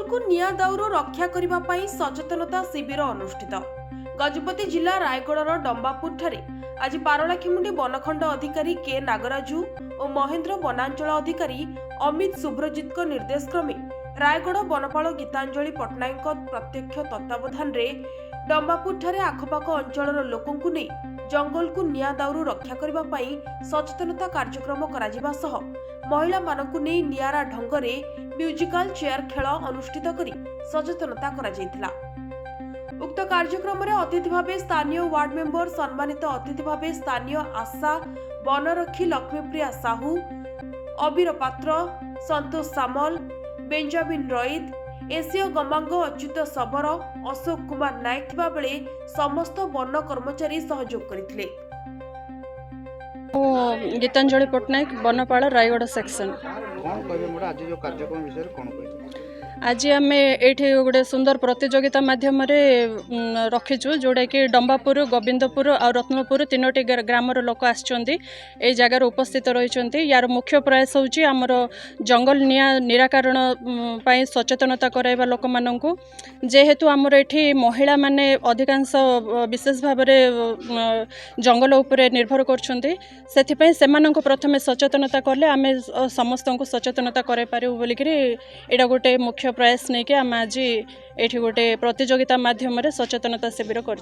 को निया दाउरू रक्षा करिबा पई सचेतनता शिविर अनुष्ठित। गजपति जिला रायगढ़ डंबापुर ठारे आज पारलाखिमुंडी वनखंड अधिकारी के नागराजू और महेंद्र वनांचल अधिकारी अमित सुब्रजित निर्देश क्रमे रायगढ़ वनपाल गीतांजलि पट्टनायक प्रत्यक्ष तत्वावधान रे डंबापुर ठारे आखपाख अंचल लोकंकु नै जंगल को निया दाउरू रक्षा करिबा पई सचेतनता कार्यक्रम कराजिबा सह महिला मानकु नै नियारा ढंगरे म्यूजिकल चेयर खेल अनुष्ठित करी सचेतनता करा जायतिला। उक्त कार्यक्रम में अतिथि भावे स्थानीय वार्ड मेंबर सम्मानित अतिथि भावे स्थानीय आशा बनरक्षी लक्ष्मीप्रिया साहू अबीर पात्र संतोष सामल बेंजामिन रईत एसीय गमांग अच्युत सबर अशोक कुमार नायक थिबा बेले समस्त वन कर्मचारी सहयोग करथिले। गीतांजलि पट्टनायक बनपाल रायगढ़ सेक्शन कौन कहबे मोरा आज जो कार्यक्रम विषय कौन कहबे? आज आम ये गोटे सुंदर प्रतियोगिता माध्यम रखीचु जोटा कि डंबापुर गोविंदपुर और रत्नपुर तीनोटी ग्रामर लोक आसचंती ए जगार उपस्थित रही। यार मुख्य प्रयास होची आमर जंगल निया निराकरण पाई सचेतनता कराइबा लोक माननकु जेहेतु आमर एठी महिला माने अधिकांश विशेष भाव जंगल उपरे निर्भर करछंती सेथिपई सेमानंको प्रथमे सचेतनता करले आमे समस्तंको सचेतनता कराइ पारिबु बोलिकरी एडा गोटे मुख्य प्रयास नहीं कि आम आज ये गोटे प्रतियोगिता माध्यम सचेतनता शिविर कर।